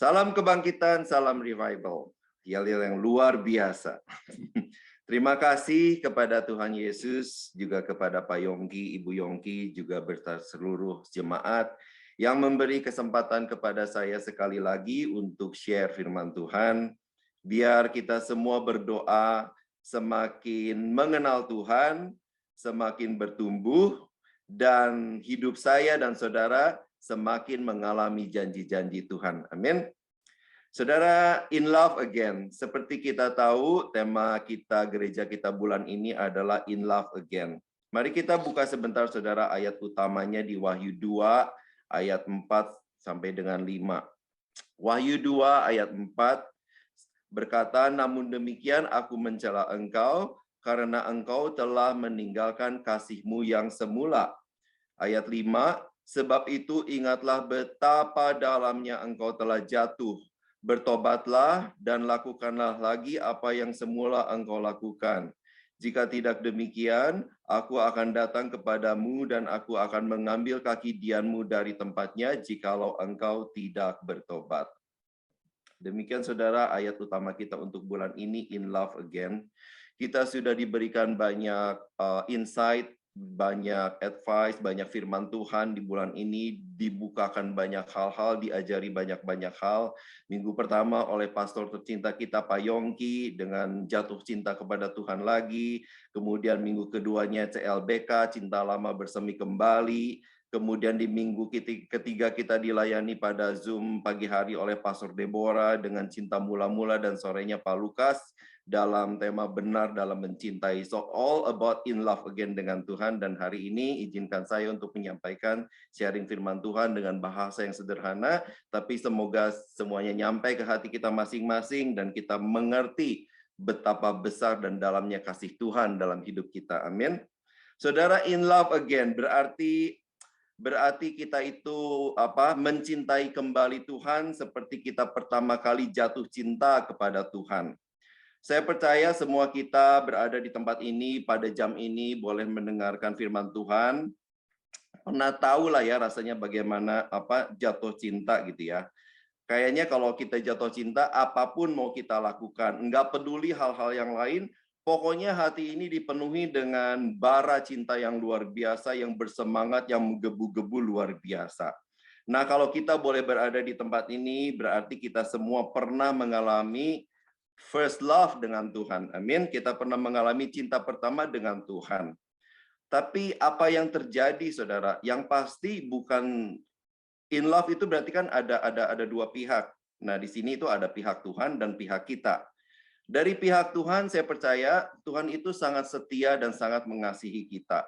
Salam kebangkitan, salam revival. Yel-yel yang luar biasa. Terima kasih kepada Tuhan Yesus, juga kepada Pak Yongki, Ibu Yongki, juga beserta seluruh jemaat yang memberi kesempatan kepada saya sekali lagi untuk share firman Tuhan. Biar kita semua berdoa semakin mengenal Tuhan, semakin bertumbuh, dan hidup saya dan saudara semakin mengalami janji-janji Tuhan. Amin. Saudara, in love again. Seperti kita tahu, tema kita gereja kita bulan ini adalah in love again. Mari kita buka sebentar saudara ayat utamanya di Wahyu 2 ayat 4 sampai dengan 5. Wahyu 2 ayat 4 berkata, namun demikian aku mencela engkau karena engkau telah meninggalkan kasihmu yang semula. Ayat 5, sebab itu ingatlah betapa dalamnya engkau telah jatuh. Bertobatlah dan lakukanlah lagi apa yang semula engkau lakukan. Jika tidak demikian, aku akan datang kepadamu dan aku akan mengambil kaki dianmu dari tempatnya jikalau engkau tidak bertobat. Demikian saudara ayat utama kita untuk bulan ini, in love again. Kita sudah diberikan banyak insight, banyak advice, banyak firman Tuhan di bulan ini, dibukakan banyak hal-hal, diajari banyak-banyak hal. Minggu pertama oleh pastor tercinta kita Pak Yongki dengan jatuh cinta kepada Tuhan lagi. Kemudian minggu keduanya CLBK, Cinta Lama Bersemi Kembali. Kemudian di minggu ketiga kita dilayani pada Zoom pagi hari oleh Pastor Deborah dengan Cinta Mula-Mula, dan sorenya Pak Lukas dalam tema benar dalam mencintai. So all about in love again dengan Tuhan. Dan hari ini izinkan saya untuk menyampaikan sharing firman Tuhan dengan bahasa yang sederhana, tapi semoga semuanya nyampe ke hati kita masing-masing dan kita mengerti betapa besar dan dalamnya kasih Tuhan dalam hidup kita. Amin. Saudara, in love again berarti kita itu mencintai kembali Tuhan seperti kita pertama kali jatuh cinta kepada Tuhan. Saya percaya semua kita berada di tempat ini pada jam ini boleh mendengarkan firman Tuhan. Pernah tahu lah ya rasanya bagaimana jatuh cinta gitu ya. Kayaknya kalau kita jatuh cinta, apapun mau kita lakukan, enggak peduli hal-hal yang lain. Pokoknya hati ini dipenuhi dengan bara cinta yang luar biasa, yang bersemangat, yang menggebu-gebu luar biasa. Nah, kalau kita boleh berada di tempat ini, berarti kita semua pernah mengalami first love dengan Tuhan. Amin. Kita pernah mengalami cinta pertama dengan Tuhan. Tapi apa yang terjadi, saudara? Yang pasti bukan in love itu berarti kan ada dua pihak. Nah, di sini itu ada pihak Tuhan dan pihak kita. Dari pihak Tuhan, saya percaya Tuhan itu sangat setia dan sangat mengasihi kita.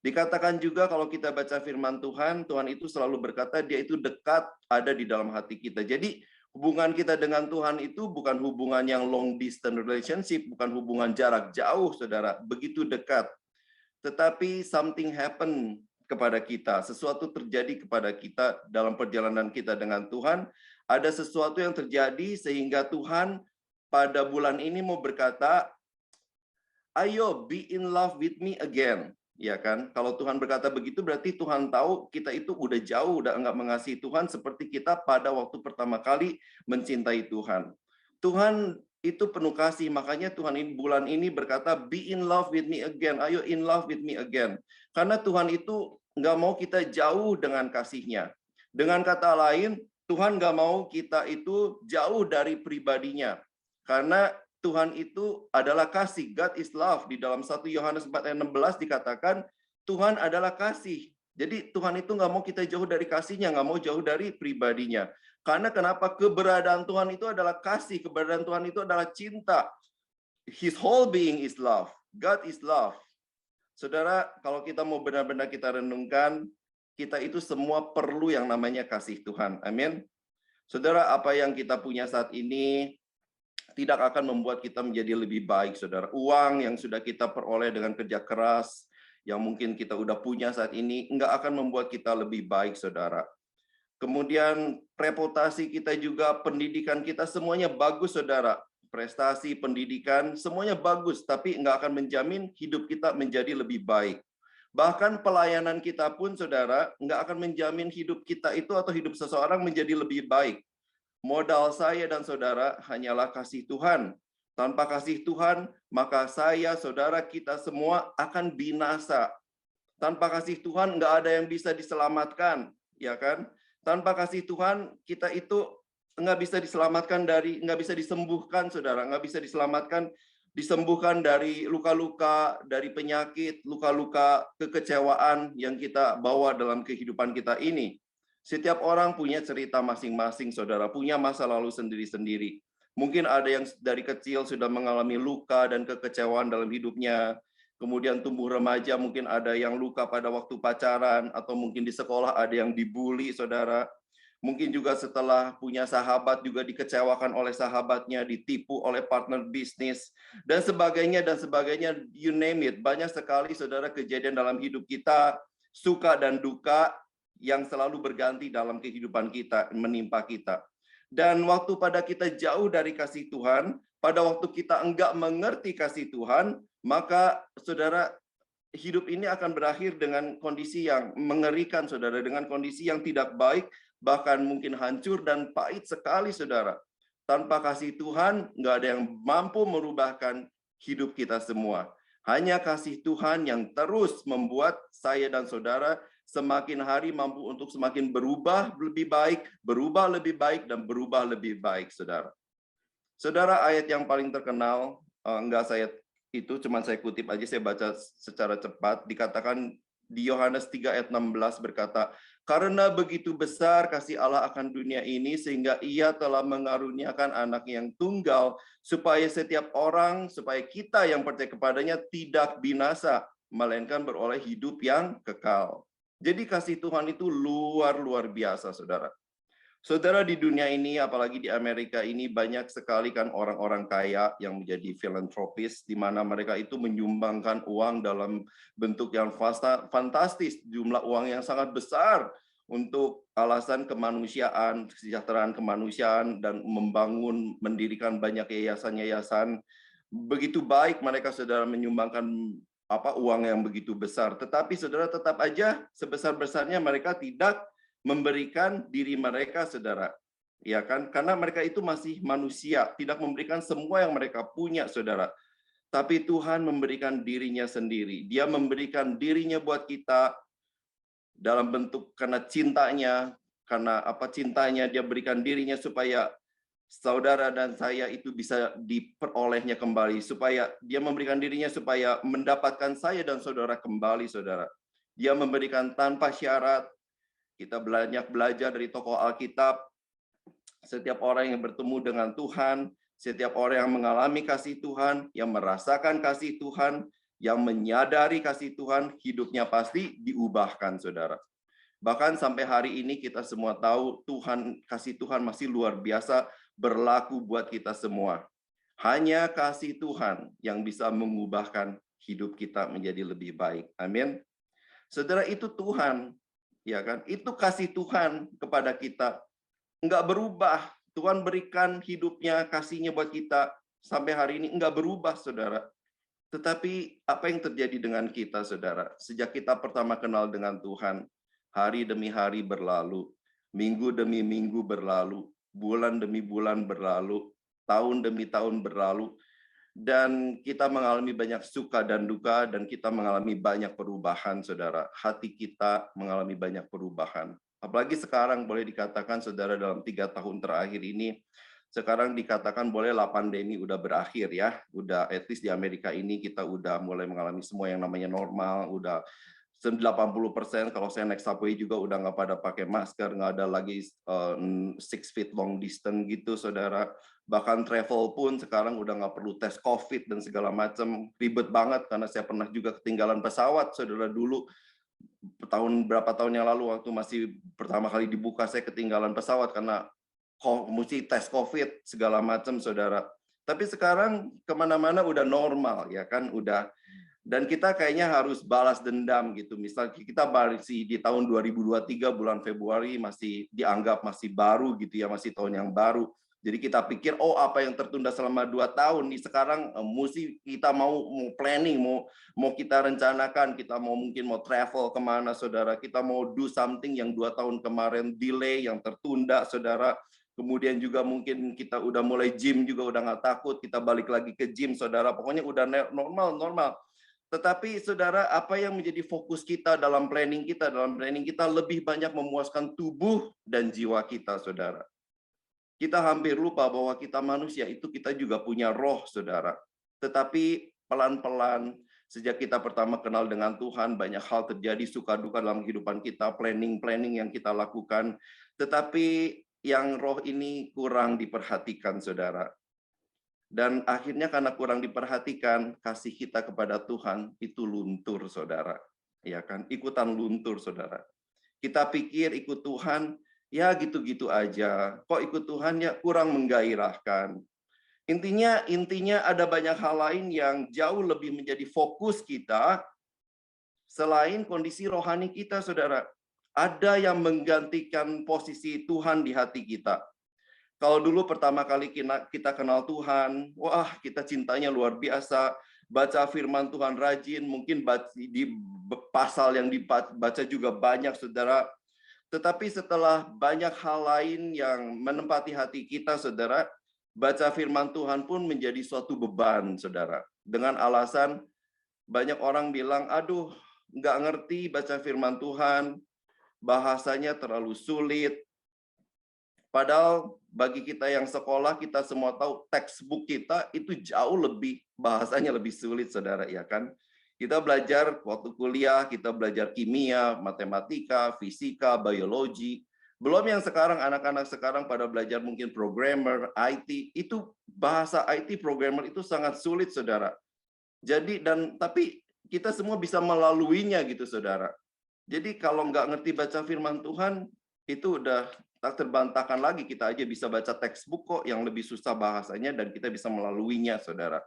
Dikatakan juga kalau kita baca firman Tuhan, Tuhan itu selalu berkata dia itu dekat, ada di dalam hati kita. Jadi hubungan kita dengan Tuhan itu bukan hubungan yang long distance relationship, bukan hubungan jarak jauh, saudara, begitu dekat. Tetapi something happen kepada kita, sesuatu terjadi kepada kita dalam perjalanan kita dengan Tuhan. Ada sesuatu yang terjadi sehingga Tuhan pada bulan ini mau berkata, ayo be in love with me again. Ya kan? Kalau Tuhan berkata begitu berarti Tuhan tahu kita itu udah jauh, udah enggak mengasihi Tuhan seperti kita pada waktu pertama kali mencintai Tuhan. Tuhan itu penuh kasih, makanya Tuhan ini bulan ini berkata be in love with me again. Ayo in love with me again. Karena Tuhan itu enggak mau kita jauh dengan kasihnya. Dengan kata lain, Tuhan enggak mau kita itu jauh dari pribadinya. Karena Tuhan itu adalah kasih. God is love. Di dalam 1 Yohanes 4 ayat 16 dikatakan Tuhan adalah kasih. Jadi Tuhan itu nggak mau kita jauh dari kasihnya, nggak mau jauh dari pribadinya. Karena kenapa? Keberadaan Tuhan itu adalah kasih. Keberadaan Tuhan itu adalah cinta. His whole being is love. God is love. Saudara, kalau kita mau benar-benar kita renungkan, kita itu semua perlu yang namanya kasih Tuhan. Amin. Saudara, apa yang kita punya saat ini tidak akan membuat kita menjadi lebih baik, saudara. Uang yang sudah kita peroleh dengan kerja keras, yang mungkin kita udah punya saat ini, nggak akan membuat kita lebih baik, saudara. Kemudian reputasi kita juga, pendidikan kita, semuanya bagus, saudara. Prestasi, pendidikan, semuanya bagus, tapi nggak akan menjamin hidup kita menjadi lebih baik. Bahkan pelayanan kita pun, saudara, nggak akan menjamin hidup kita itu atau hidup seseorang menjadi lebih baik. Modal saya dan saudara hanyalah kasih Tuhan. Tanpa kasih Tuhan, maka saya, saudara, kita semua akan binasa. Tanpa kasih Tuhan nggak ada yang bisa diselamatkan, ya kan? Tanpa kasih Tuhan kita itu nggak bisa diselamatkan nggak bisa disembuhkan, saudara, nggak bisa disembuhkan dari luka-luka, dari penyakit, luka-luka kekecewaan yang kita bawa dalam kehidupan kita ini. Setiap orang punya cerita masing-masing, saudara, punya masa lalu sendiri-sendiri. Mungkin ada yang dari kecil sudah mengalami luka dan kekecewaan dalam hidupnya. Kemudian tumbuh remaja, mungkin ada yang luka pada waktu pacaran, atau mungkin di sekolah ada yang dibully, saudara. Mungkin juga setelah punya sahabat juga dikecewakan oleh sahabatnya, ditipu oleh partner bisnis, dan sebagainya, you name it. Banyak sekali, saudara, kejadian dalam hidup kita, suka dan duka, yang selalu berganti dalam kehidupan kita, menimpa kita. Dan waktu pada kita jauh dari kasih Tuhan, pada waktu kita enggak mengerti kasih Tuhan, maka saudara, hidup ini akan berakhir dengan kondisi yang mengerikan, saudara, dengan kondisi yang tidak baik, bahkan mungkin hancur dan pahit sekali, saudara. Tanpa kasih Tuhan, nggak ada yang mampu merubahkan hidup kita semua. Hanya kasih Tuhan yang terus membuat saya dan saudara semakin hari mampu untuk semakin berubah lebih baik, dan berubah lebih baik, saudara. Saudara, ayat yang paling terkenal, enggak saya itu, cuman saya kutip aja, saya baca secara cepat, dikatakan di Yohanes 3 ayat 16 berkata, karena begitu besar kasih Allah akan dunia ini, sehingga ia telah mengaruniakan anak yang tunggal, supaya setiap orang, supaya kita yang percaya kepadanya tidak binasa, melainkan beroleh hidup yang kekal. Jadi kasih Tuhan itu luar biasa, saudara. Saudara, di dunia ini, apalagi di Amerika ini, banyak sekali kan orang-orang kaya yang menjadi filantropis, di mana mereka itu menyumbangkan uang dalam bentuk yang fantastis, jumlah uang yang sangat besar untuk alasan kemanusiaan, kesejahteraan kemanusiaan, dan mendirikan banyak yayasan-yayasan. Begitu baik mereka, saudara, menyumbangkan uang yang begitu besar. Tetapi saudara, tetap aja sebesar-besarnya mereka tidak memberikan diri mereka, saudara. Ya kan? Karena mereka itu masih manusia, tidak memberikan semua yang mereka punya, saudara. Tapi Tuhan memberikan dirinya sendiri. Dia memberikan dirinya buat kita dalam bentuk karena cintanya, cintanya dia berikan dirinya supaya saudara dan saya itu bisa diperolehnya kembali, supaya dia memberikan dirinya supaya mendapatkan saya dan saudara kembali, saudara. Dia memberikan tanpa syarat. Kita banyak belajar dari tokoh Alkitab. Setiap orang yang bertemu dengan Tuhan, setiap orang yang mengalami kasih Tuhan, yang merasakan kasih Tuhan, yang menyadari kasih Tuhan, hidupnya pasti diubahkan, saudara. Bahkan sampai hari ini kita semua tahu kasih Tuhan masih luar biasa berlaku buat kita semua. Hanya kasih Tuhan yang bisa mengubahkan hidup kita menjadi lebih baik. Amin. Saudara, itu Tuhan. Ya kan? Itu kasih Tuhan kepada kita. Enggak berubah. Tuhan berikan hidupnya, kasihnya buat kita sampai hari ini enggak berubah, saudara. Tetapi apa yang terjadi dengan kita, saudara? Sejak kita pertama kenal dengan Tuhan, hari demi hari berlalu, minggu demi minggu berlalu, bulan demi bulan berlalu, tahun demi tahun berlalu, dan kita mengalami banyak suka dan duka, dan kita mengalami banyak perubahan, saudara. Hati kita mengalami banyak perubahan. Apalagi sekarang boleh dikatakan, saudara, dalam 3 tahun terakhir ini, sekarang dikatakan bolehlah pandemi udah berakhir ya. Udah at least di Amerika ini kita udah mulai mengalami semua yang namanya normal, udah 80%, kalau saya naik subway juga udah nggak pada pakai masker, nggak ada lagi 6 feet long distance gitu, saudara. Bahkan travel pun sekarang udah nggak perlu tes COVID dan segala macam. Ribet banget karena saya pernah juga ketinggalan pesawat, saudara, dulu. Berapa tahun yang lalu waktu masih pertama kali dibuka, saya ketinggalan pesawat karena mesti tes COVID segala macam, saudara. Tapi sekarang kemana-mana udah normal, ya kan? Udah. Dan kita kayaknya harus balas dendam gitu. Misal kita masih di tahun 2023 bulan Februari masih dianggap masih baru gitu ya, masih tahun yang baru. Jadi kita pikir, oh apa yang tertunda selama 2 tahun, nih sekarang mesti kita mau planning, mau kita rencanakan, kita mungkin mau travel kemana, saudara. Kita mau do something yang 2 tahun kemarin delay, yang tertunda, saudara. Kemudian juga mungkin kita udah mulai gym juga udah nggak takut, kita balik lagi ke gym, saudara. Pokoknya udah normal. Tetapi saudara, apa yang menjadi fokus kita dalam planning kita? Dalam planning kita lebih banyak memuaskan tubuh dan jiwa kita, saudara. Kita hampir lupa bahwa kita manusia itu kita juga punya roh, saudara. Tetapi pelan-pelan, sejak kita pertama kenal dengan Tuhan, banyak hal terjadi suka duka dalam kehidupan kita, planning yang kita lakukan. Tetapi yang roh ini kurang diperhatikan, saudara. Dan akhirnya karena kurang diperhatikan, kasih kita kepada Tuhan itu luntur, saudara. Ya kan? Ikutan luntur, saudara. Kita pikir ikut Tuhan, ya gitu-gitu aja. Kok ikut Tuhan ya kurang menggairahkan. Intinya ada banyak hal lain yang jauh lebih menjadi fokus kita selain kondisi rohani kita, saudara. Ada yang menggantikan posisi Tuhan di hati kita. Kalau dulu pertama kali kita kenal Tuhan, wah kita cintanya luar biasa, baca firman Tuhan rajin, mungkin di pasal yang dibaca juga banyak, saudara. Tetapi setelah banyak hal lain yang menempati hati kita, saudara, baca firman Tuhan pun menjadi suatu beban, saudara. Dengan alasan banyak orang bilang, aduh, nggak ngerti baca firman Tuhan, bahasanya terlalu sulit. Padahal bagi kita yang sekolah, kita semua tahu textbook kita itu jauh lebih, bahasanya lebih sulit, saudara, ya kan? Kita belajar waktu kuliah, kita belajar kimia, matematika, fisika, biologi. Belum yang sekarang, anak-anak sekarang pada belajar mungkin programmer, IT. Itu bahasa IT programmer itu sangat sulit, saudara. Tapi kita semua bisa melaluinya gitu, saudara. Jadi kalau nggak ngerti baca firman Tuhan, itu udah tak terbantahkan lagi. Kita aja bisa baca textbook kok yang lebih susah bahasanya dan kita bisa melaluinya, saudara.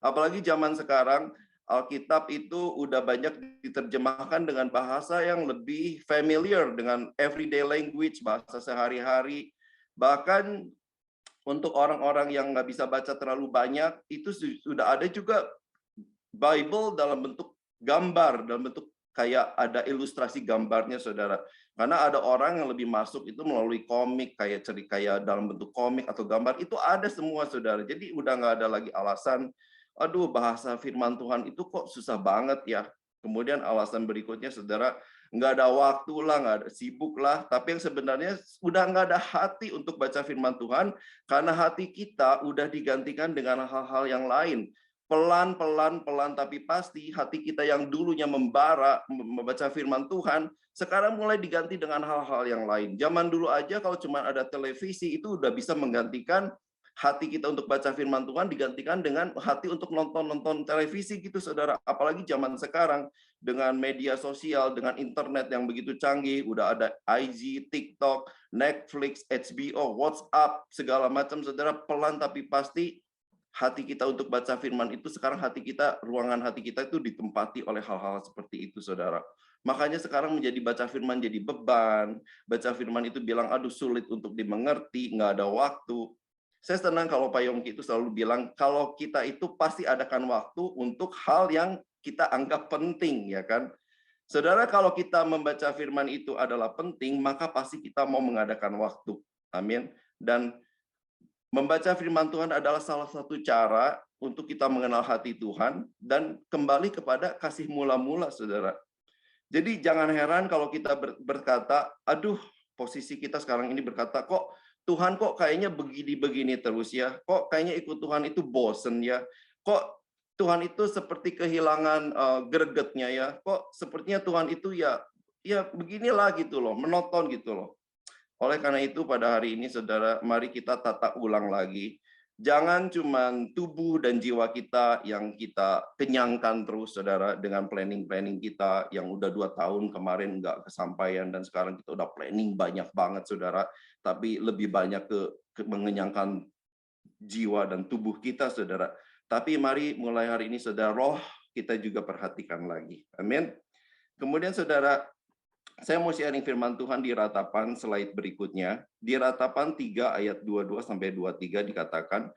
Apalagi zaman sekarang, Alkitab itu udah banyak diterjemahkan dengan bahasa yang lebih familiar dengan everyday language, bahasa sehari-hari. Bahkan untuk orang-orang yang nggak bisa baca terlalu banyak, itu sudah ada juga Bible dalam bentuk gambar, dalam bentuk kayak ada ilustrasi gambarnya, saudara. Karena ada orang yang lebih masuk itu melalui komik, kayak dalam bentuk komik atau gambar, itu ada semua, saudara. Jadi udah nggak ada lagi alasan, aduh bahasa firman Tuhan itu kok susah banget ya. Kemudian alasan berikutnya, saudara, nggak ada waktu lah, nggak ada, sibuk lah. Tapi yang sebenarnya udah nggak ada hati untuk baca firman Tuhan, karena hati kita udah digantikan dengan hal-hal yang lain. Pelan, tapi pasti hati kita yang dulunya membara, membaca firman Tuhan, sekarang mulai diganti dengan hal-hal yang lain. Zaman dulu aja kalau cuma ada televisi, itu udah bisa menggantikan hati kita untuk baca firman Tuhan, digantikan dengan hati untuk nonton televisi gitu, saudara. Apalagi zaman sekarang, dengan media sosial, dengan internet yang begitu canggih, udah ada IG, TikTok, Netflix, HBO, WhatsApp, segala macam, saudara. Pelan tapi pasti hati kita untuk baca firman itu sekarang ruangan hati kita itu ditempati oleh hal-hal seperti itu, saudara. Makanya sekarang menjadi baca firman jadi beban. Baca firman itu bilang, aduh sulit untuk dimengerti, nggak ada waktu. Saya senang kalau Pak Yongki itu selalu bilang, kalau kita itu pasti adakan waktu untuk hal yang kita anggap penting, ya kan? Saudara, kalau kita membaca firman itu adalah penting, maka pasti kita mau mengadakan waktu. Amin. Dan membaca firman Tuhan adalah salah satu cara untuk kita mengenal hati Tuhan dan kembali kepada kasih mula-mula, saudara. Jadi jangan heran kalau kita berkata, aduh, posisi kita sekarang ini berkata, kok Tuhan kok kayaknya begini-begini terus ya, kok kayaknya ikut Tuhan itu bosen ya, kok Tuhan itu seperti kehilangan gregetnya ya, kok sepertinya Tuhan itu ya beginilah gitu loh, monoton gitu loh. Oleh karena itu pada hari ini, saudara, mari kita tata ulang lagi. Jangan cuma tubuh dan jiwa kita yang kita kenyangkan terus, saudara, dengan planning-planning kita yang udah 2 tahun kemarin nggak kesampaian, dan sekarang kita udah planning banyak banget, saudara. Tapi lebih banyak ke mengenyangkan jiwa dan tubuh kita, saudara. Tapi mari mulai hari ini, saudara, roh kita juga perhatikan lagi. Amin. Kemudian, saudara, saya mau sharing firman Tuhan di Ratapan slide berikutnya. Di Ratapan 3 ayat 22-23 dikatakan,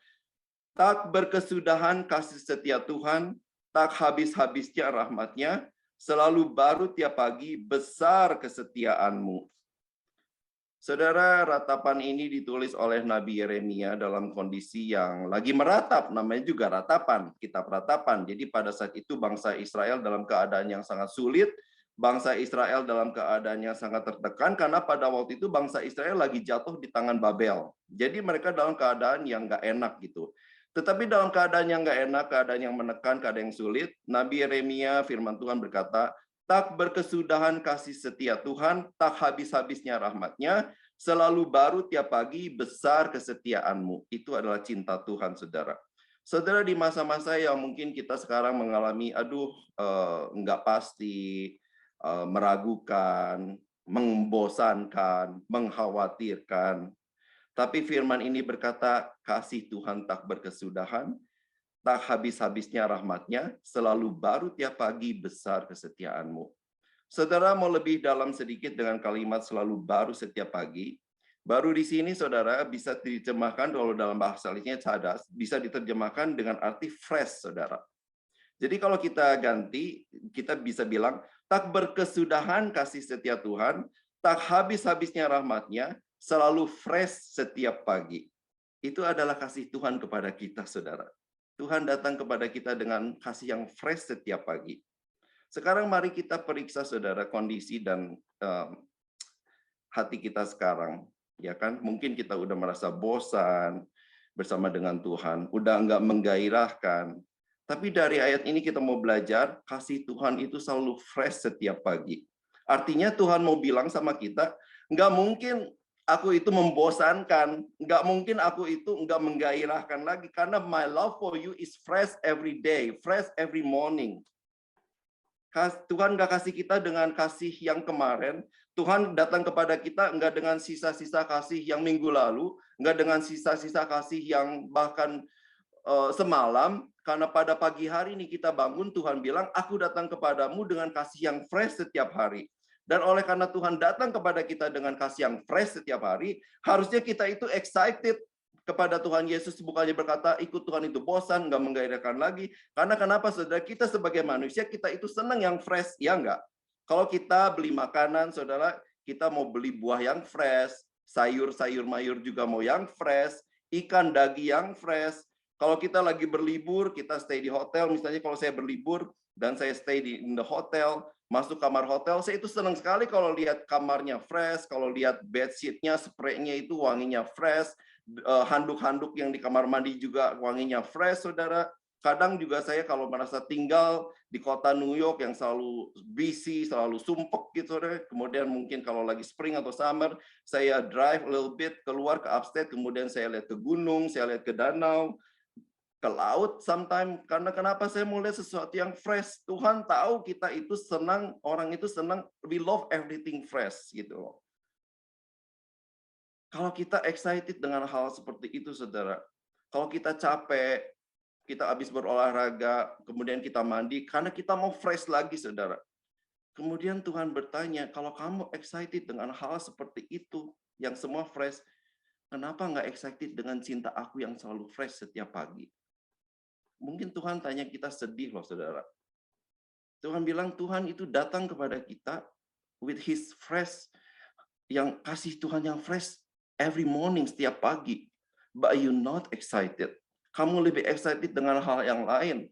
tak berkesudahan kasih setia Tuhan, tak habis-habisnya rahmatnya, selalu baru tiap pagi, besar kesetiaanmu. Saudara, ratapan ini ditulis oleh Nabi Yeremia dalam kondisi yang lagi meratap, namanya juga ratapan, kitab ratapan. Jadi pada saat itu bangsa Israel dalam keadaan yang sangat sulit, bangsa Israel dalam keadaan yang sangat tertekan, karena pada waktu itu bangsa Israel lagi jatuh di tangan Babel. Jadi mereka dalam keadaan yang nggak enak gitu. Tetapi dalam keadaan yang nggak enak, keadaan yang menekan, keadaan yang sulit, Nabi Yeremia firman Tuhan berkata, tak berkesudahan kasih setia Tuhan, tak habis-habisnya rahmatnya, selalu baru tiap pagi, besar kesetiaanmu. Itu adalah cinta Tuhan, saudara. Saudara, di masa-masa yang mungkin kita sekarang mengalami, nggak pasti, meragukan, membosankan, mengkhawatirkan. Tapi firman ini berkata, kasih Tuhan tak berkesudahan, tak habis-habisnya rahmatnya, selalu baru tiap pagi, besar kesetiaanmu. Saudara mau lebih dalam sedikit dengan kalimat selalu baru setiap pagi. Baru di sini saudara bisa diterjemahkan kalau dalam bahasa lainnya cadas, bisa diterjemahkan dengan arti fresh, saudara. Jadi kalau kita ganti, kita bisa bilang, tak berkesudahan kasih setia Tuhan, tak habis-habisnya rahmatnya, selalu fresh setiap pagi. Itu adalah kasih Tuhan kepada kita, saudara. Tuhan datang kepada kita dengan kasih yang fresh setiap pagi. Sekarang mari kita periksa, saudara, kondisi dan hati kita sekarang. Ya kan, mungkin kita udah merasa bosan bersama dengan Tuhan, udah nggak menggairahkan. Tapi dari ayat ini kita mau belajar, kasih Tuhan itu selalu fresh setiap pagi. Artinya Tuhan mau bilang sama kita, nggak mungkin aku itu membosankan, nggak mungkin aku itu nggak menggairahkan lagi, karena my love for you is fresh every day, fresh every morning. Tuhan nggak kasih kita dengan kasih yang kemarin. Tuhan datang kepada kita nggak dengan sisa-sisa kasih yang minggu lalu, nggak dengan sisa-sisa kasih yang bahkan semalam, karena pada pagi hari ini kita bangun, Tuhan bilang, aku datang kepadamu dengan kasih yang fresh setiap hari. Dan oleh karena Tuhan datang kepada kita dengan kasih yang fresh setiap hari, harusnya kita itu excited kepada Tuhan Yesus, bukannya berkata, ikut Tuhan itu bosan, nggak menggairahkan lagi. Karena kenapa, saudara? Kita sebagai manusia, kita itu senang yang fresh, ya nggak? Kalau kita beli makanan, saudara, kita mau beli buah yang fresh, sayur-sayur mayur juga mau yang fresh, ikan daging yang fresh. Kalau kita lagi berlibur, kita stay di hotel, misalnya kalau saya berlibur, dan saya stay di the hotel, masuk kamar hotel, saya itu senang sekali kalau lihat kamarnya fresh, kalau lihat bedsheet-nya, spray-nya itu wanginya fresh, handuk-handuk yang di kamar mandi juga wanginya fresh, saudara. Kadang juga saya kalau merasa tinggal di kota New York yang selalu busy, selalu sumpek gitu, saudara. Kemudian mungkin kalau lagi spring atau summer, saya drive a little bit keluar ke upstate, kemudian saya lihat ke gunung, saya lihat ke danau, ke laut sometimes. Karena kenapa saya mau lihat sesuatu yang fresh? Tuhan tahu kita itu senang, orang itu senang, we love everything fresh gitu loh. Kalau kita excited dengan hal seperti itu, saudara, kalau kita capek, kita habis berolahraga, kemudian kita mandi, karena kita mau fresh lagi, saudara. Kemudian Tuhan bertanya, kalau kamu excited dengan hal seperti itu, yang semua fresh, kenapa nggak excited dengan cinta aku yang selalu fresh setiap pagi? Mungkin Tuhan tanya kita sedih loh, saudara. Tuhan bilang Tuhan itu datang kepada kita with His fresh, yang kasih Tuhan yang fresh every morning, setiap pagi. But you not excited. Kamu lebih excited dengan hal yang lain.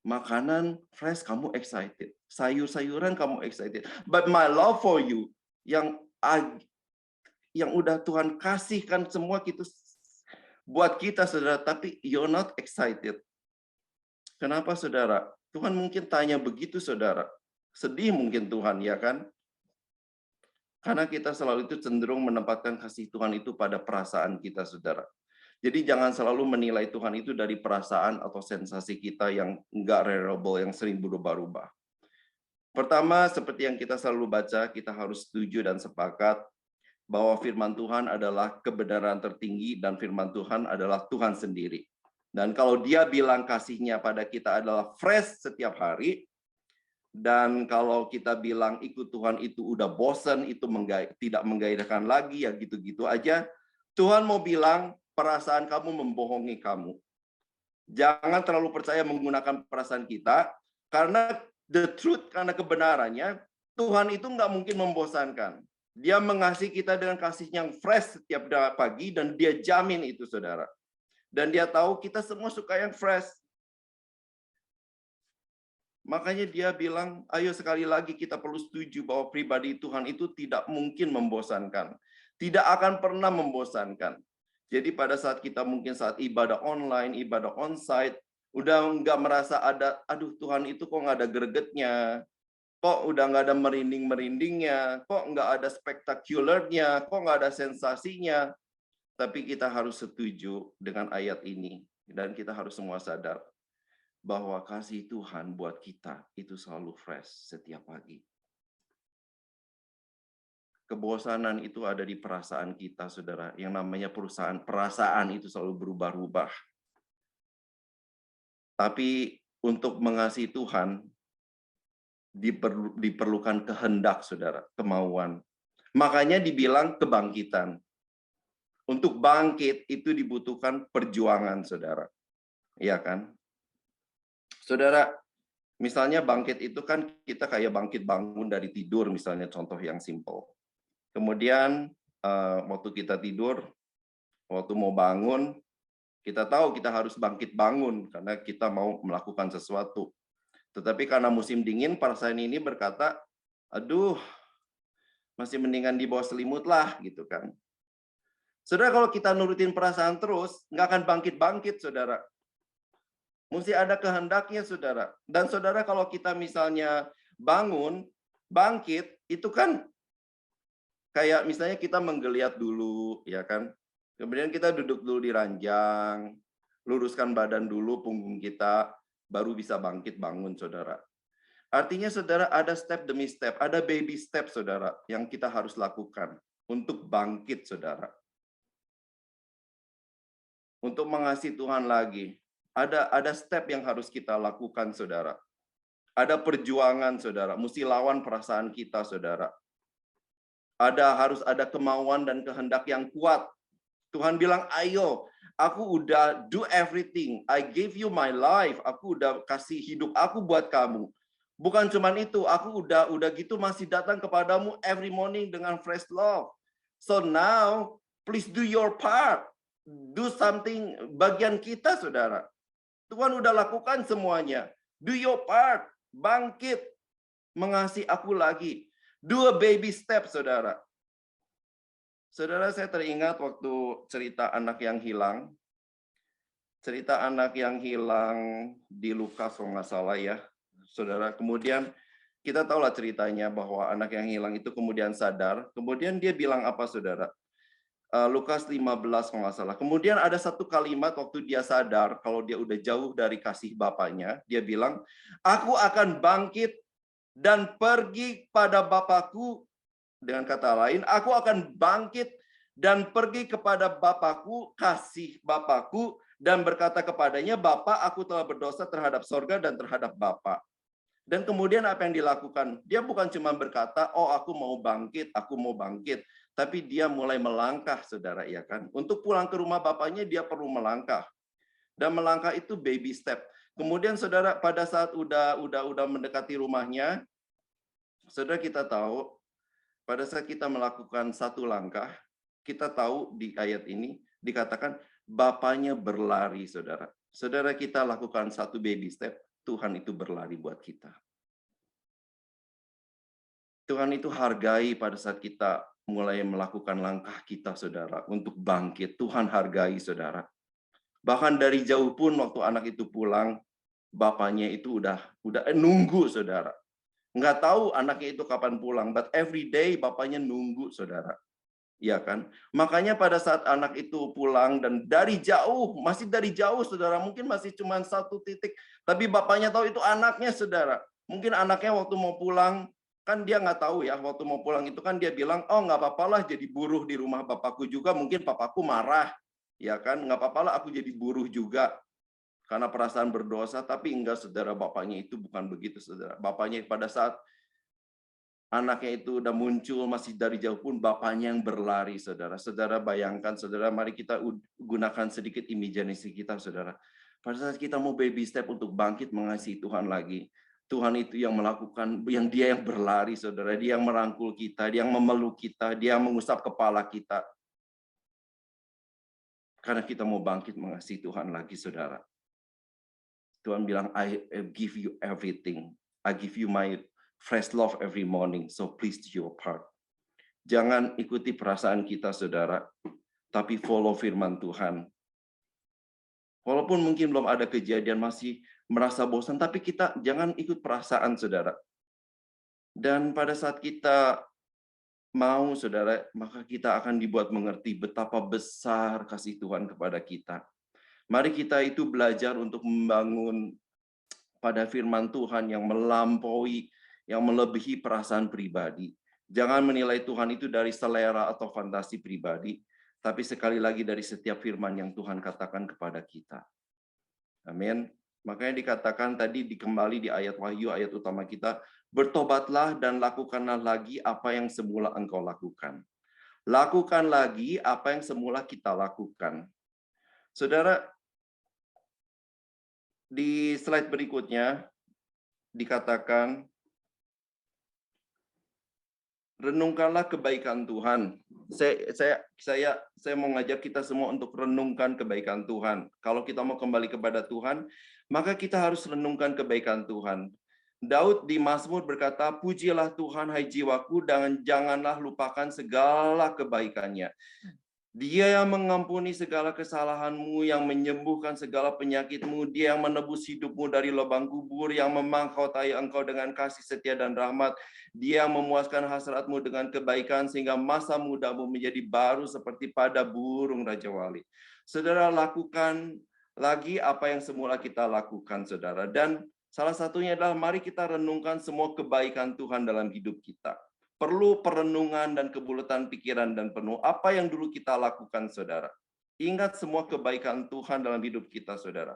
Makanan fresh kamu excited. Sayur-sayuran kamu excited. But my love for you, yang udah Tuhan kasihkan semua gitu buat kita, saudara, tapi you're not excited. Kenapa, saudara? Tuhan mungkin tanya begitu, saudara. Sedih mungkin Tuhan, ya kan? Karena kita selalu itu cenderung menempatkan kasih Tuhan itu pada perasaan kita, saudara. Jadi jangan selalu menilai Tuhan itu dari perasaan atau sensasi kita yang enggak reliable, yang sering berubah-ubah. Pertama, seperti yang kita selalu baca, kita harus setuju dan sepakat bahwa firman Tuhan adalah kebenaran tertinggi dan firman Tuhan adalah Tuhan sendiri. Dan kalau dia bilang kasihnya pada kita adalah fresh setiap hari, dan kalau kita bilang ikut Tuhan itu udah bosen, itu tidak menggairahkan lagi, ya gitu-gitu aja, Tuhan mau bilang perasaan kamu membohongi kamu. Jangan terlalu percaya menggunakan perasaan kita, karena the truth, karena kebenarannya, Tuhan itu nggak mungkin membosankan. Dia mengasihi kita dengan kasih yang fresh setiap pagi, dan dia jamin itu, saudara. Dan dia tahu kita semua suka yang fresh. Makanya dia bilang, ayo sekali lagi kita perlu setuju bahwa pribadi Tuhan itu tidak mungkin membosankan. Tidak akan pernah membosankan. Jadi pada saat kita mungkin saat ibadah online, ibadah onsite, udah nggak merasa ada, aduh Tuhan itu kok nggak ada gregetnya, kok udah nggak ada merinding-merindingnya, kok nggak ada spektakulernya, kok nggak ada sensasinya. Tapi kita harus setuju dengan ayat ini. Dan kita harus semua sadar bahwa kasih Tuhan buat kita itu selalu fresh setiap pagi. Kebosanan itu ada di perasaan kita, saudara. Yang namanya perasaan itu selalu berubah-ubah. Tapi untuk mengasihi Tuhan, diperlukan kehendak, saudara, kemauan. Makanya dibilang kebangkitan. Untuk bangkit itu dibutuhkan perjuangan, saudara. Iya kan? Saudara, misalnya bangkit itu kan kita kayak bangkit bangun dari tidur, misalnya contoh yang simple. Kemudian waktu kita tidur, waktu mau bangun, kita tahu kita harus bangkit bangun karena kita mau melakukan sesuatu. Tetapi karena musim dingin, perasaan ini berkata, aduh, masih mendingan di bawah selimut lah, gitu kan. Saudara, kalau kita nurutin perasaan terus, nggak akan bangkit-bangkit, saudara. Mesti ada kehendaknya, saudara. Dan saudara, kalau kita misalnya bangun, bangkit, itu kan kayak misalnya kita menggeliat dulu, ya kan. Kemudian kita duduk dulu di ranjang, luruskan badan dulu, punggung kita, baru bisa bangkit bangun, saudara. Artinya, saudara, ada step demi step, ada baby step, saudara, yang kita harus lakukan untuk bangkit, saudara. Untuk mengasihi Tuhan lagi, ada step yang harus kita lakukan, saudara. Ada perjuangan, saudara. Mesti lawan perasaan kita, saudara. Harus ada kemauan dan kehendak yang kuat. Tuhan bilang, ayo, aku udah do everything. I gave you my life. Aku udah kasih hidup aku buat kamu. Bukan cuman itu, aku udah gitu masih datang kepadamu every morning dengan fresh love. So now, please do your part. Do something, bagian kita, saudara. Tuhan udah lakukan semuanya. Do your part. Bangkit. Mengasihi aku lagi. Do a baby step, saudara. Saudara, saya teringat waktu cerita anak yang hilang. Cerita anak yang hilang di Lukas, kalau nggak salah ya. Saudara, kemudian kita tahulah ceritanya bahwa anak yang hilang itu kemudian sadar. Kemudian dia bilang apa, saudara? Lukas 15 kalau nggak salah. Kemudian ada satu kalimat waktu dia sadar kalau dia udah jauh dari kasih bapaknya, dia bilang, aku akan bangkit dan pergi pada Bapakku. Dengan kata lain, aku akan bangkit dan pergi kepada Bapakku, kasih Bapakku, dan berkata kepadanya, Bapa, aku telah berdosa terhadap sorga dan terhadap Bapa. Dan kemudian apa yang dilakukan? Dia bukan cuma berkata, oh aku mau bangkit, tapi dia mulai melangkah, saudara, ya kan? Untuk pulang ke rumah bapaknya dia perlu melangkah. Dan melangkah itu baby step. Kemudian saudara, pada saat udah mendekati rumahnya, saudara, kita tahu pada saat kita melakukan satu langkah, kita tahu di ayat ini dikatakan bapaknya berlari, saudara. Saudara, kita lakukan satu baby step, Tuhan itu berlari buat kita. Tuhan itu hargai pada saat kita mulai melakukan langkah kita, saudara, untuk bangkit. Tuhan hargai, saudara. Bahkan dari jauh pun waktu anak itu pulang, bapaknya itu udah nunggu, saudara. Nggak tahu anaknya itu kapan pulang, but every day bapaknya nunggu, saudara. Iya kan? Makanya pada saat anak itu pulang dan dari jauh, masih dari jauh, saudara, mungkin masih cuma satu titik, tapi bapaknya tahu itu anaknya, saudara. Mungkin anaknya waktu mau pulang, kan dia nggak tahu ya, waktu mau pulang itu kan dia bilang, oh nggak apa-apalah jadi buruh di rumah bapakku juga, mungkin papaku marah, ya kan? Nggak apa-apalah aku jadi buruh juga, karena perasaan berdosa. Tapi enggak, saudara, bapaknya itu bukan begitu, saudara. Bapaknya pada saat anaknya itu udah muncul, masih dari jauh pun bapaknya yang berlari, saudara. Saudara bayangkan, saudara, mari kita gunakan sedikit imajinasi kita, saudara. Pada saat kita mau baby step untuk bangkit mengasihi Tuhan lagi, Tuhan itu yang melakukan, Dia yang berlari, saudara. Dia yang merangkul kita, Dia yang memeluk kita, Dia yang mengusap kepala kita. Karena kita mau bangkit mengasihi Tuhan lagi, saudara. Tuhan bilang, I give you everything. I give you my fresh love every morning. So please do your part. Jangan ikuti perasaan kita, saudara. Tapi follow firman Tuhan. Walaupun mungkin belum ada kejadian, masih merasa bosan, tapi kita jangan ikut perasaan, saudara. Dan pada saat kita mau, saudara, maka kita akan dibuat mengerti betapa besar kasih Tuhan kepada kita. Mari kita itu belajar untuk membangun pada firman Tuhan yang melampaui, yang melebihi perasaan pribadi. Jangan menilai Tuhan itu dari selera atau fantasi pribadi, tapi sekali lagi dari setiap firman yang Tuhan katakan kepada kita. Amin. Makanya dikatakan tadi kembali di ayat Wahyu, ayat utama kita, bertobatlah dan lakukanlah lagi apa yang semula engkau lakukan. Lakukan lagi apa yang semula kita lakukan. Saudara, di slide berikutnya dikatakan, renungkanlah kebaikan Tuhan. Saya mau ngajak kita semua untuk renungkan kebaikan Tuhan. Kalau kita mau kembali kepada Tuhan, maka kita harus renungkan kebaikan Tuhan. Daud di Mazmur berkata, pujilah Tuhan hai jiwaku, dan janganlah lupakan segala kebaikannya. Dia yang mengampuni segala kesalahanmu, yang menyembuhkan segala penyakitmu, Dia yang menebus hidupmu dari lubang kubur, yang memangkautai engkau dengan kasih setia dan rahmat, Dia yang memuaskan hasratmu dengan kebaikan, sehingga masa mudamu menjadi baru seperti pada burung Raja Wali. Saudara, lakukan lagi apa yang semula kita lakukan, saudara. Dan salah satunya adalah mari kita renungkan semua kebaikan Tuhan dalam hidup kita. Perlu perenungan dan kebulatan pikiran dan penuh. Apa yang dulu kita lakukan, saudara? Ingat semua kebaikan Tuhan dalam hidup kita, saudara.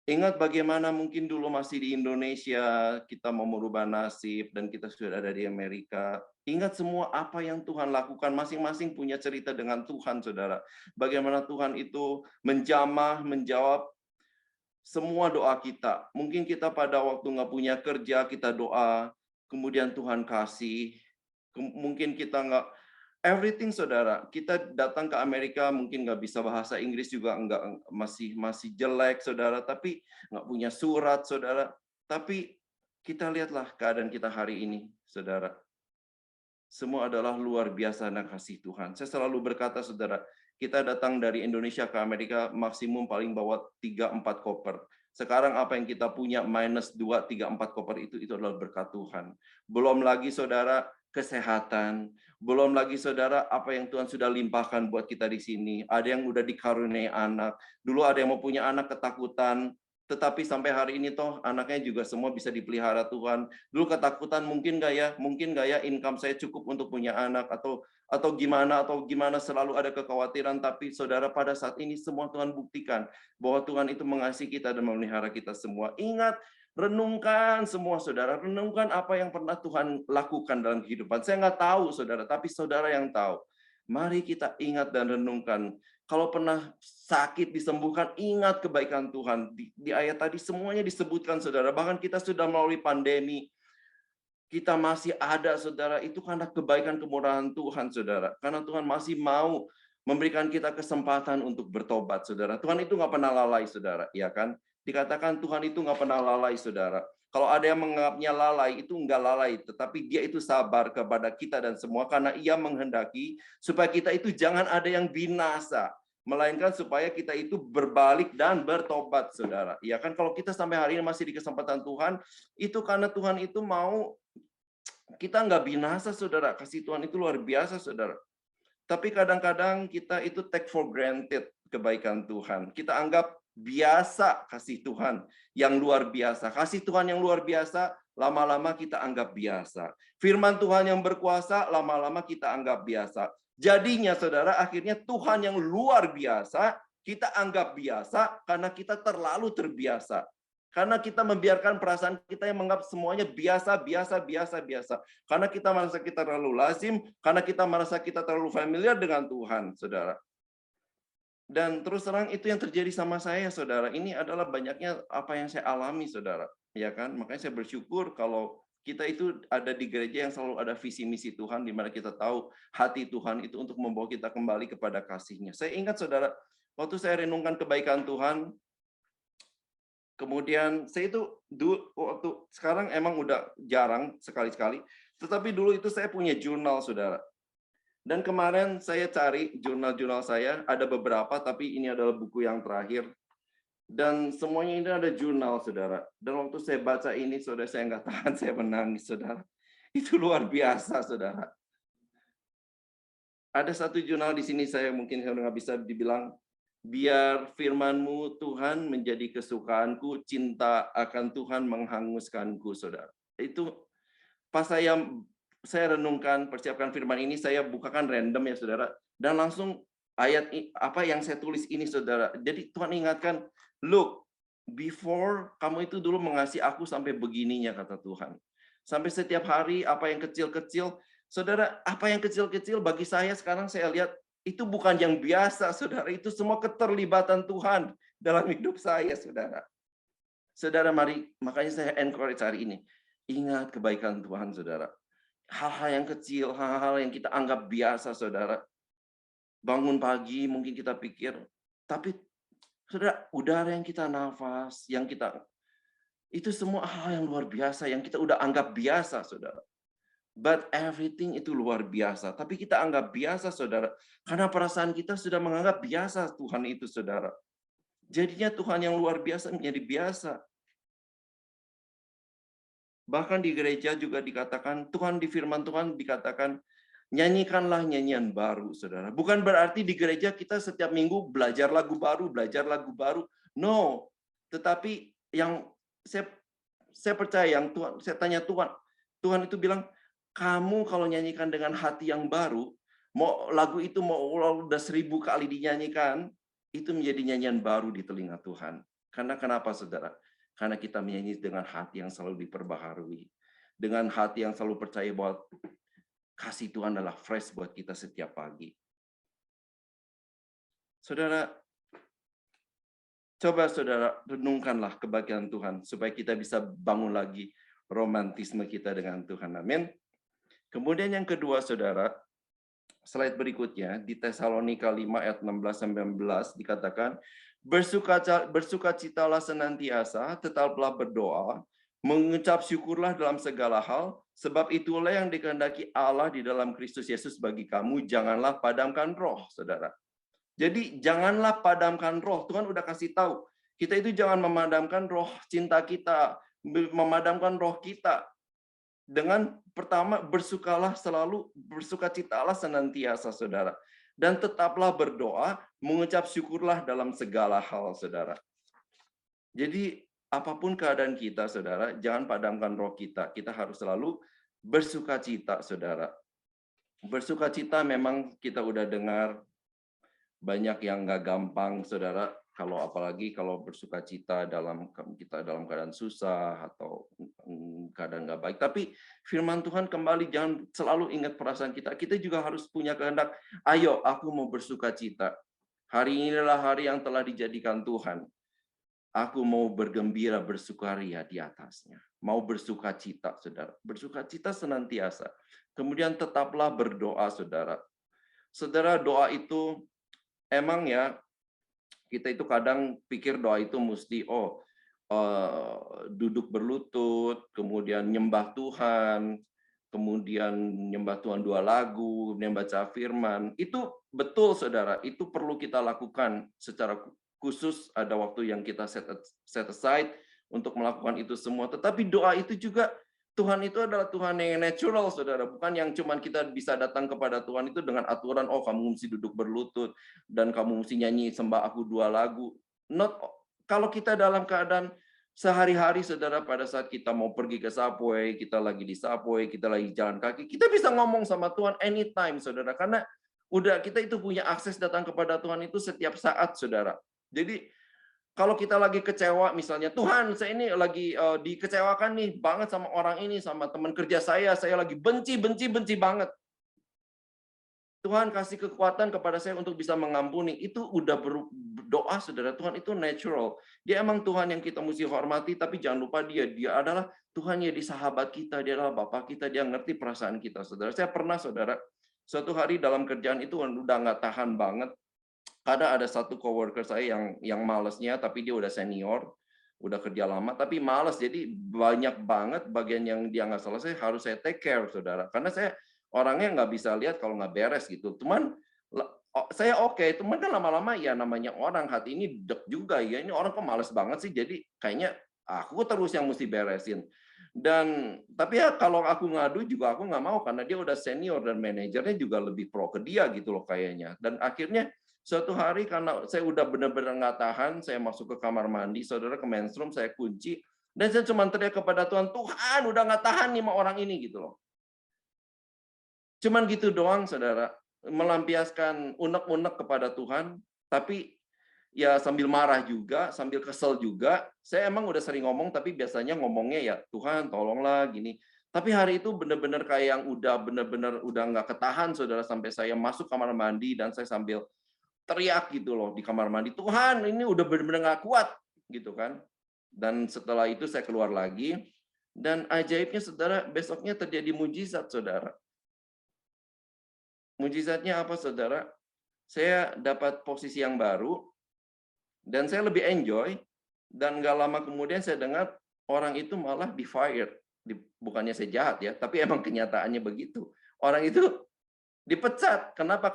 Ingat bagaimana mungkin dulu masih di Indonesia, kita mau merubah nasib, dan kita sudah ada di Amerika. Ingat semua apa yang Tuhan lakukan. Masing-masing punya cerita dengan Tuhan, saudara. Bagaimana Tuhan itu menjamah, menjawab semua doa kita. Mungkin kita pada waktu nggak punya kerja, kita doa, kemudian Tuhan kasih. Mungkin kita nggak, everything, saudara. Kita datang ke Amerika, mungkin nggak bisa bahasa Inggris juga, masih jelek, saudara. Tapi nggak punya surat, saudara. Tapi kita lihatlah keadaan kita hari ini, saudara. Semua adalah luar biasa dan kasih Tuhan. Saya selalu berkata, saudara, kita datang dari Indonesia ke Amerika maksimum paling bawa 3-4 koper. Sekarang apa yang kita punya minus 2-3-4 koper itu adalah berkat Tuhan. Belum lagi, saudara, kesehatan. Belum lagi, saudara, apa yang Tuhan sudah limpahkan buat kita di sini. Ada yang udah dikaruniai anak. Dulu ada yang mau punya anak ketakutan. Tetapi sampai hari ini toh anaknya juga semua bisa dipelihara Tuhan. Dulu ketakutan, mungkin nggak ya income saya cukup untuk punya anak, atau gimana selalu ada kekhawatiran. Tapi saudara, pada saat ini semua Tuhan buktikan bahwa Tuhan itu mengasihi kita dan memelihara kita semua. Ingat, renungkan semua, saudara. Renungkan apa yang pernah Tuhan lakukan dalam kehidupan. Saya nggak tahu, saudara, tapi saudara yang tahu. Mari kita ingat dan renungkan. Kalau pernah sakit disembuhkan, ingat kebaikan Tuhan. Di ayat tadi semuanya disebutkan, saudara. Bahkan kita sudah melalui pandemi, kita masih ada, saudara. Itu karena kebaikan kemurahan Tuhan, saudara. Karena Tuhan masih mau memberikan kita kesempatan untuk bertobat, saudara. Tuhan itu nggak pernah lalai, saudara. Ya kan? Dikatakan Tuhan itu nggak pernah lalai, saudara. Kalau ada yang menganggapnya lalai, itu nggak lalai. Tetapi Dia itu sabar kepada kita dan semua, karena Ia menghendaki supaya kita itu jangan ada yang binasa, melainkan supaya kita itu berbalik dan bertobat, saudara. Ya kan, kalau kita sampai hari ini masih di kesempatan Tuhan, itu karena Tuhan itu mau kita nggak binasa, saudara. Kasih Tuhan itu luar biasa, saudara. Tapi kadang-kadang kita itu take for granted kebaikan Tuhan. Kita anggap biasa kasih Tuhan yang luar biasa. Kasih Tuhan yang luar biasa, lama-lama kita anggap biasa. Firman Tuhan yang berkuasa, lama-lama kita anggap biasa. Jadinya, saudara, akhirnya Tuhan yang luar biasa, kita anggap biasa karena kita terlalu terbiasa. Karena kita membiarkan perasaan kita yang menganggap semuanya biasa. Karena kita merasa kita terlalu lazim, karena kita merasa kita terlalu familiar dengan Tuhan, saudara. Dan terus terang itu yang terjadi sama saya, saudara. Ini adalah banyaknya apa yang saya alami, saudara. Ya kan? Makanya saya bersyukur kalau kita itu ada di gereja yang selalu ada visi misi Tuhan, di mana kita tahu hati Tuhan itu untuk membawa kita kembali kepada kasih-Nya. Saya ingat saudara, waktu saya renungkan kebaikan Tuhan, kemudian saya itu waktu sekarang emang udah jarang sekali-sekali, tetapi dulu itu saya punya jurnal saudara. Dan kemarin saya cari jurnal-jurnal saya, ada beberapa, tapi ini adalah buku yang terakhir. Dan semuanya ini ada jurnal, saudara. Dan waktu saya baca ini, saudara, saya nggak tahan, saya menangis, saudara. Itu luar biasa, saudara. Ada satu jurnal di sini, saya mungkin nggak bisa dibilang, biar firman-Mu, Tuhan, menjadi kesukaanku, cinta akan Tuhan menghanguskanku, saudara. Itu pas saya renungkan, persiapkan firman ini, saya bukakan random ya, saudara. Dan langsung ayat apa yang saya tulis ini, saudara. Jadi Tuhan ingatkan, look, before kamu itu dulu mengasihi aku sampai begininya, kata Tuhan. Sampai setiap hari, apa yang kecil-kecil, saudara, apa yang kecil-kecil bagi saya sekarang saya lihat, itu bukan yang biasa, saudara. Itu semua keterlibatan Tuhan dalam hidup saya, saudara. Saudara, mari, makanya saya encourage hari ini. Ingat kebaikan Tuhan, saudara. Hal-hal yang kecil, hal-hal yang kita anggap biasa, saudara. Bangun pagi, mungkin kita pikir, tapi saudara, udara yang kita nafas, yang kita, itu semua hal yang luar biasa, yang kita udah anggap biasa, saudara. But everything itu luar biasa. Tapi kita anggap biasa, saudara. Karena perasaan kita sudah menganggap biasa Tuhan itu, saudara. Jadinya Tuhan yang luar biasa menjadi biasa. Bahkan di gereja juga dikatakan, Tuhan di firman Tuhan dikatakan, nyanyikanlah nyanyian baru, saudara. Bukan berarti di gereja kita setiap minggu belajar lagu baru, No, tetapi yang saya percaya, yang Tuhan, saya tanya Tuhan itu bilang, kamu kalau nyanyikan dengan hati yang baru, mau lagu itu mau udah 1000 kali dinyanyikan, itu menjadi nyanyian baru di telinga Tuhan. Karena kenapa, saudara? Karena kita menyanyi dengan hati yang selalu diperbaharui. Dengan hati yang selalu percaya bahwa kasih Tuhan adalah fresh buat kita setiap pagi. Saudara, coba saudara renungkanlah kebaikan Tuhan supaya kita bisa bangun lagi romantisme kita dengan Tuhan. Amin. Kemudian yang kedua, saudara, slide berikutnya di Tesalonika 5 ayat 16-19 dikatakan, bersukacitalah senantiasa, tetaplah berdoa, mengucap syukurlah dalam segala hal, sebab itulah yang dikehendaki Allah di dalam Kristus Yesus bagi kamu. Janganlah padamkan roh, saudara. Jadi janganlah padamkan roh. Tuhan udah kasih tahu. Kita itu jangan memadamkan roh cinta kita, memadamkan roh kita. Dengan pertama, bersukacitalah senantiasa, saudara. Dan tetaplah berdoa, mengucap syukurlah dalam segala hal, saudara. Jadi, apapun keadaan kita, saudara, jangan padamkan roh kita. Kita harus selalu bersukacita, saudara. Bersukacita memang kita udah dengar, banyak yang nggak gampang, saudara. Apalagi kalau bersukacita kita dalam keadaan susah atau keadaan nggak baik. Tapi firman Tuhan kembali, jangan selalu ingat perasaan kita. Kita juga harus punya kehendak. Ayo, aku mau bersukacita. Hari ini adalah hari yang telah dijadikan Tuhan. Aku mau bergembira, bersukaria di atasnya. Mau bersukacita, saudara. Bersukacita senantiasa. Kemudian tetaplah berdoa, saudara. Saudara, doa itu emang ya, kita itu kadang pikir doa itu mesti duduk berlutut, kemudian nyembah Tuhan, kemudian nyembah Tuhan 2 lagu, kemudian baca firman. Itu betul, saudara. Itu perlu kita lakukan secara khusus. Ada waktu yang kita set aside untuk melakukan itu semua. Tetapi doa itu juga, Tuhan itu adalah Tuhan yang natural, saudara. Bukan yang cuman kita bisa datang kepada Tuhan itu dengan aturan, kamu mesti duduk berlutut, dan kamu mesti nyanyi sembah aku 2 lagu. Kalau kita dalam keadaan sehari-hari, saudara, pada saat kita mau pergi ke Subway, kita lagi di Subway, kita lagi jalan kaki, kita bisa ngomong sama Tuhan anytime, saudara. Karena kita itu punya akses datang kepada Tuhan itu setiap saat, saudara. Jadi, kalau kita lagi kecewa, misalnya, Tuhan, saya ini lagi dikecewakan nih banget sama orang ini, sama teman kerja saya lagi benci banget. Tuhan kasih kekuatan kepada saya untuk bisa mengampuni. Itu udah doa saudara, Tuhan itu natural. Dia emang Tuhan yang kita mesti hormati, tapi jangan lupa dia adalah Tuhan yang di sahabat kita, dia adalah Bapa kita, dia ngerti perasaan kita saudara. Saya pernah saudara, suatu hari dalam kerjaan itu udah nggak tahan banget. Ada satu coworker saya yang malesnya, tapi dia udah senior, udah kerja lama, tapi males. Jadi banyak banget bagian yang dia nggak selesai harus saya take care, saudara. Karena saya orangnya nggak bisa lihat kalau nggak beres gitu. Cuman saya oke, cuman kan lama-lama ya namanya orang hati ini deg juga ya. Ini orang kok males banget sih. Jadi kayaknya aku terus yang mesti beresin. Dan tapi ya kalau aku ngadu juga aku nggak mau karena dia udah senior dan manajernya juga lebih pro ke dia gitu loh kayaknya. Dan akhirnya suatu hari karena saya udah benar-benar nggak tahan, saya masuk ke kamar mandi, saudara ke men's room, saya kunci, dan saya cuma teriak kepada Tuhan, Tuhan udah nggak tahan nih sama orang ini gitu loh. Cuman gitu doang, saudara, melampiaskan unek-unek kepada Tuhan, tapi ya sambil marah juga, sambil kesel juga. Saya emang udah sering ngomong, tapi biasanya ngomongnya ya Tuhan tolonglah gini. Tapi hari itu benar-benar kayak yang udah benar-benar udah nggak ketahan, saudara, sampai saya masuk kamar mandi dan saya sambil teriak gitu loh di kamar mandi, Tuhan ini udah benar-benar nggak kuat gitu kan. Dan setelah itu saya keluar lagi dan ajaibnya saudara besoknya terjadi mujizat saudara. Mujizatnya apa saudara? Saya dapat posisi yang baru dan saya lebih enjoy dan nggak lama kemudian saya dengar orang itu malah di fired. Bukannya saya jahat ya, tapi emang kenyataannya begitu. Orang itu dipecat. Kenapa?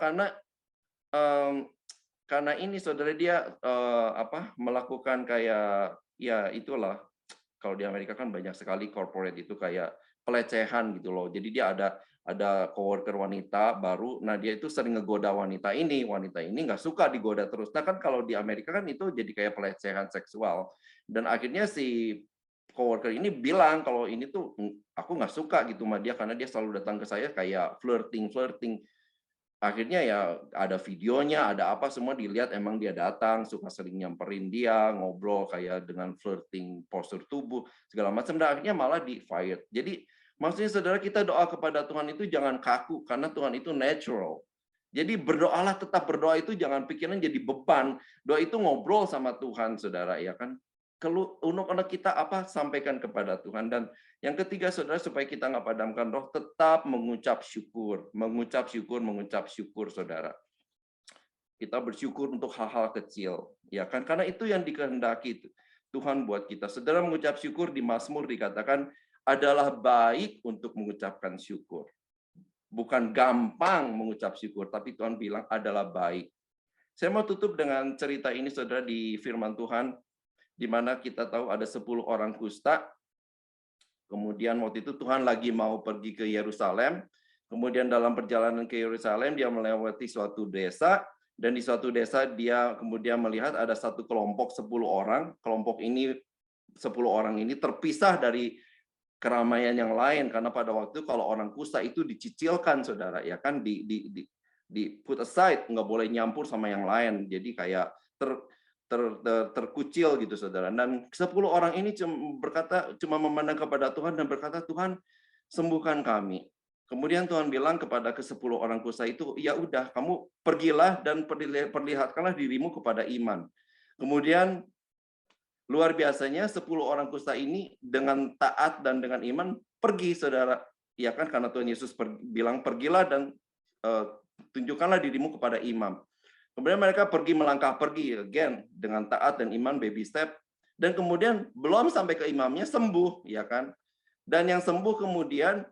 Karena ini saudara dia melakukan kayak ya itulah kalau di Amerika kan banyak sekali corporate itu kayak pelecehan gitu loh. Jadi dia ada coworker wanita baru, nah dia itu sering ngegoda wanita ini nggak suka digoda terus. Nah kan kalau di Amerika kan itu jadi kayak pelecehan seksual. Dan akhirnya si coworker ini bilang kalau ini tuh aku nggak suka gitu sama dia karena dia selalu datang ke saya kayak flirting. Akhirnya ya ada videonya, ada apa semua dilihat emang dia datang, suka sering nyamperin dia, ngobrol kayak dengan flirting postur tubuh, segala macam. Dan akhirnya malah di-fired. Jadi maksudnya saudara kita doa kepada Tuhan itu jangan kaku, karena Tuhan itu natural. Jadi berdoalah, tetap berdoa itu jangan pikiran jadi beban. Doa itu ngobrol sama Tuhan, saudara, ya kan? Unek-unek kita apa, sampaikan kepada Tuhan. Dan yang ketiga, saudara, supaya kita nggak padamkan roh, tetap mengucap syukur. Mengucap syukur, saudara. Kita bersyukur untuk hal-hal kecil. Ya kan? Karena itu yang dikehendaki Tuhan buat kita. Saudara mengucap syukur di Mazmur dikatakan adalah baik untuk mengucapkan syukur. Bukan gampang mengucap syukur, tapi Tuhan bilang adalah baik. Saya mau tutup dengan cerita ini, saudara, di firman Tuhan, di mana kita tahu ada 10 orang kusta. Kemudian waktu itu Tuhan lagi mau pergi ke Yerusalem. Kemudian dalam perjalanan ke Yerusalem dia melewati suatu desa dan di suatu desa dia kemudian melihat ada satu kelompok 10 orang. Kelompok ini 10 orang ini terpisah dari keramaian yang lain karena pada waktu itu kalau orang kusta itu dicicilkan saudara ya kan di put aside, nggak boleh nyampur sama yang lain. Jadi kayak terkucil gitu saudara. Dan 10 orang ini cuma memandang kepada Tuhan dan berkata, Tuhan sembuhkan kami. Kemudian Tuhan bilang kepada ke-10 orang kusta itu, ya udah kamu pergilah dan perlihatkanlah dirimu kepada iman. Kemudian luar biasanya 10 orang kusta ini dengan taat dan dengan iman pergi saudara. Ya kan karena Tuhan Yesus bilang pergilah dan tunjukkanlah dirimu kepada imam. Kemudian mereka melangkah pergi again dengan taat dan iman, baby step, dan kemudian belum sampai ke imamnya sembuh, ya kan? Dan yang sembuh kemudian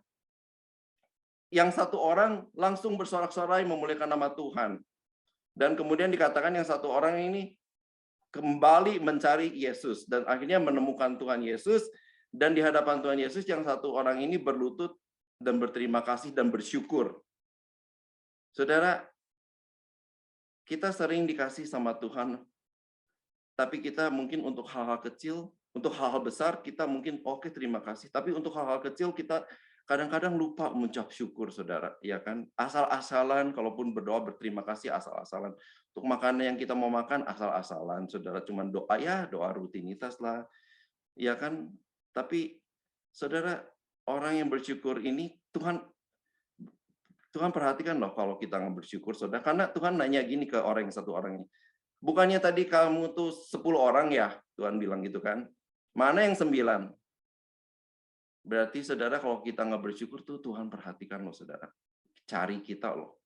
yang satu orang langsung bersorak-sorai memuliakan nama Tuhan. Dan kemudian dikatakan yang satu orang ini kembali mencari Yesus dan akhirnya menemukan Tuhan Yesus, dan di hadapan Tuhan Yesus yang satu orang ini berlutut dan berterima kasih dan bersyukur. Saudara, kita sering dikasih sama Tuhan, tapi kita mungkin untuk hal-hal kecil, untuk hal-hal besar kita mungkin oke terima kasih, tapi untuk hal-hal kecil kita kadang-kadang lupa mengucap syukur, saudara, ya kan? Asal-asalan, kalaupun berdoa berterima kasih asal-asalan. Untuk makanan yang kita mau makan asal-asalan, saudara, cuma doa ya, doa rutinitas lah, ya kan? Tapi saudara, orang yang bersyukur ini Tuhan perhatikan loh kalau kita nggak bersyukur, saudara. Karena Tuhan nanya gini ke satu orang ini. Bukannya tadi kamu tuh 10 orang ya? Tuhan bilang gitu kan. Mana yang 9? Berarti saudara kalau kita nggak bersyukur tuh Tuhan perhatikan loh saudara. Cari kita loh.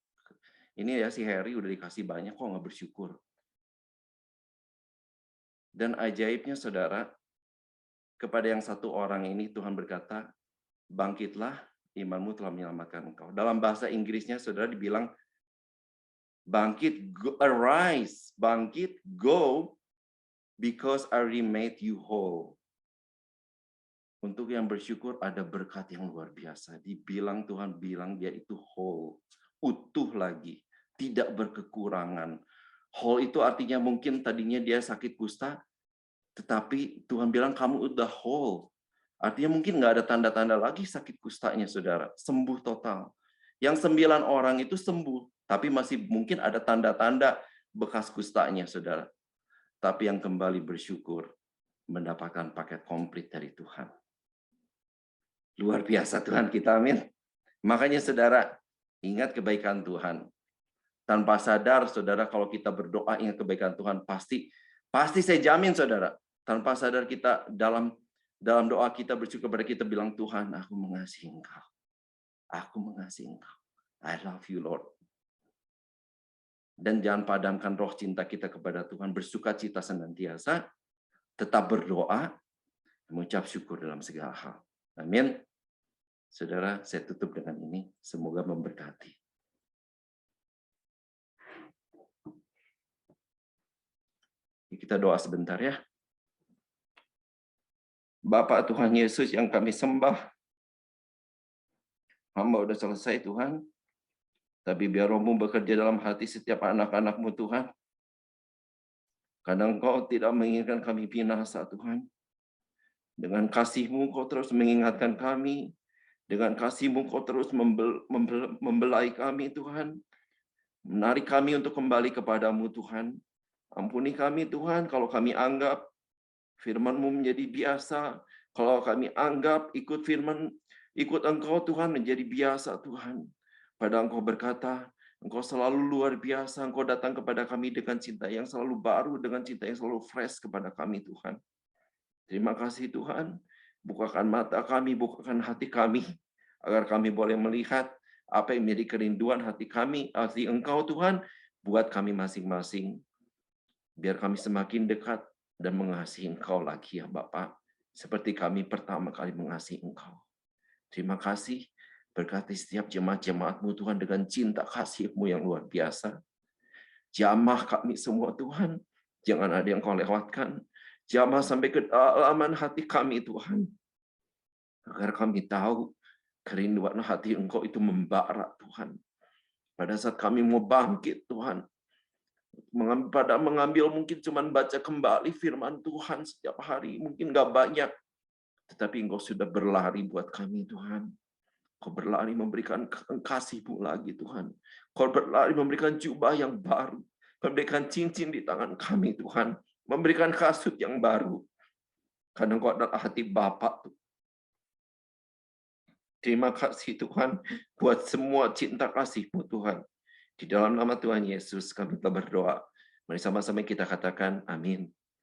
Ini ya si Harry udah dikasih banyak kok nggak bersyukur. Dan ajaibnya saudara, kepada yang satu orang ini Tuhan berkata, bangkitlah, imanmu telah menyelamatkan engkau. Dalam bahasa Inggrisnya saudara dibilang, bangkit, go, arise, bangkit, go, because I remade you whole. Untuk yang bersyukur ada berkat yang luar biasa. Dibilang Tuhan bilang dia itu whole, utuh lagi, tidak berkekurangan. Whole itu artinya mungkin tadinya dia sakit kusta, tetapi Tuhan bilang kamu udah whole. Artinya mungkin nggak ada tanda-tanda lagi sakit kustanya, saudara. Sembuh total. Yang 9 orang itu sembuh, tapi masih mungkin ada tanda-tanda bekas kustanya, saudara. Tapi yang kembali bersyukur mendapatkan paket komplit dari Tuhan. Luar biasa Tuhan kita, amin. Makanya saudara, ingat kebaikan Tuhan. Tanpa sadar, saudara, kalau kita berdoa ingat kebaikan Tuhan, pasti saya jamin, saudara, tanpa sadar kita dalam doa kita bersyukur kepada kita bilang, Tuhan, aku mengasihi Engkau. Aku mengasihi Engkau. I love you, Lord. Dan jangan padamkan roh cinta kita kepada Tuhan, bersukacita senantiasa, tetap berdoa, mengucap syukur dalam segala hal. Amin. Saudara, saya tutup dengan ini. Semoga memberkati. Kita doa sebentar ya. Bapak Tuhan Yesus yang kami sembah, hamba udah selesai Tuhan, tapi biar Roh-Mu bekerja dalam hati setiap anak-anak-Mu Tuhan. Karena Engkau tidak menginginkan kami binasa Tuhan. Dengan kasih-Mu Kau terus mengingatkan kami. Dengan kasih-Mu Kau terus membelai kami Tuhan. Menarik kami untuk kembali kepadamu Tuhan. Ampuni kami Tuhan kalau kami anggap firman-Mu menjadi biasa. Kalau kami anggap ikut Engkau Tuhan menjadi biasa Tuhan. Padahal Engkau berkata, Engkau selalu luar biasa. Engkau datang kepada kami dengan cinta yang selalu baru, dengan cinta yang selalu fresh kepada kami Tuhan. Terima kasih Tuhan. Bukakan mata kami, bukakan hati kami. Agar kami boleh melihat apa yang menjadi kerinduan hati kami, hati Engkau Tuhan, buat kami masing-masing. Biar kami semakin dekat dan mengasihi Engkau lagi ya Bapak. Seperti kami pertama kali mengasihi Engkau. Terima kasih. Berkati setiap jemaat-jemaat-Mu Tuhan dengan cinta kasih-Mu yang luar biasa. Jamah kami semua Tuhan. Jangan ada yang Kau lewatkan. Jamah sampai ke kedalaman hati kami Tuhan. Agar kami tahu kerinduan hati Engkau itu membara Tuhan. Pada saat kami mau bangkit Tuhan. Mengambil mungkin cuma baca kembali firman Tuhan setiap hari. Mungkin nggak banyak. Tetapi Engkau sudah berlari buat kami Tuhan. Kau berlari memberikan kasih-Mu lagi Tuhan. Kau berlari memberikan jubah yang baru. Memberikan cincin di tangan kami Tuhan. Memberikan kasut yang baru. Karena Engkau adalah hati Bapa. Terima kasih Tuhan buat semua cinta kasih-Mu Tuhan. Di dalam nama Tuhan Yesus kami telah berdoa. Mari sama-sama kita katakan amin.